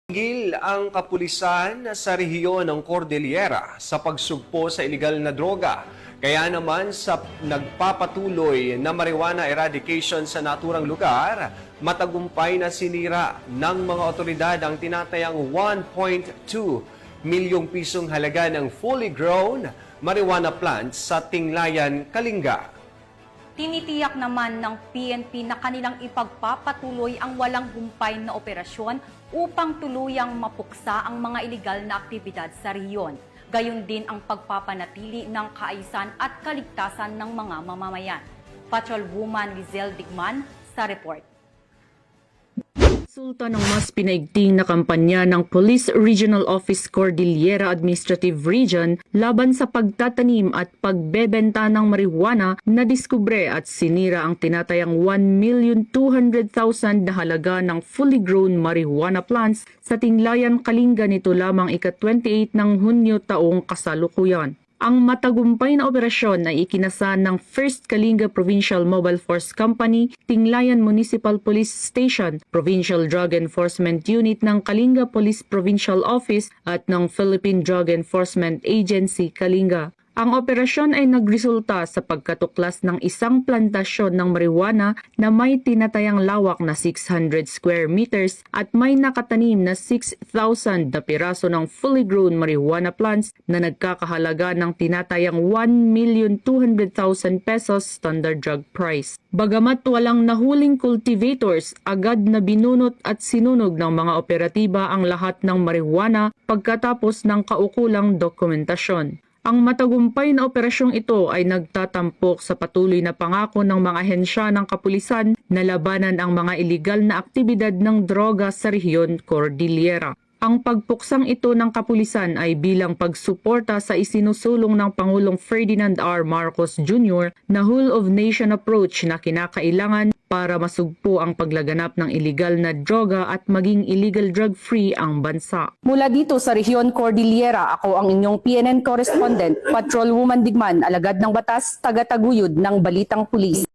Tigil ang kapulisan sa rehiyon ng Cordillera sa pagsugpo sa ilegal na droga. Kaya naman sa nagpapatuloy na marijuana eradication sa naturang lugar, matagumpay na sinira ng mga otoridad ang tinatayang 1.2 milyong pisong halaga ng fully grown marijuana plants sa Tinglayan, Kalinga. Tinitiyak naman ng PNP na kanilang ipagpapatuloy ang walang humpay na operasyon upang tuluyang mapuksa ang mga ilegal na aktibidad sa rehiyon. Gayon din ang pagpapanatili ng kaayusan at kaligtasan ng mga mamamayan. Patrolwoman Lizelle Digman sa report. Resulta ng mas pinaigting na kampanya ng Police Regional Office Cordillera Administrative Region laban sa pagtatanim at pagbebenta ng marijuana na diskubre at sinira ang tinatayang 1,200,000 na halaga ng fully grown marijuana plants sa Tinglayan, Kalinga nito lamang ika-28 ng Hunyo taong kasalukuyan. Ang matagumpay na operasyon ay ikinasa ng 1st Kalinga Provincial Mobile Force Company, Tinglayan Municipal Police Station, Provincial Drug Enforcement Unit ng Kalinga Police Provincial Office at ng Philippine Drug Enforcement Agency, Kalinga. Ang operasyon ay nagresulta sa pagkatuklas ng isang plantasyon ng marijuana na may tinatayang lawak na 600 square meters at may nakatanim na 6,000 na piraso ng fully grown marijuana plants na nagkakahalaga ng tinatayang 1,200,000 pesos standard drug price. Bagamat walang nahuling cultivators, agad na binunot at sinunog ng mga operatiba ang lahat ng marijuana pagkatapos ng kaukulang dokumentasyon. Ang matagumpay na operasyong ito ay nagtatampok sa patuloy na pangako ng mga ahensya ng kapulisan na labanan ang mga ilegal na aktibidad ng droga sa rehiyon Cordillera. Ang pagpuksang ito ng kapulisan ay bilang pagsuporta sa isinusulong ng Pangulong Ferdinand R. Marcos Jr. na whole-of-nation approach na kinakailangan para masugpo ang paglaganap ng ilegal na droga at maging illegal drug-free ang bansa. Mula dito sa Rehiyon Cordillera, ako ang inyong PNN correspondent, Patrolwoman Digman, alagad ng batas, taga-taguyod ng Balitang Pulis.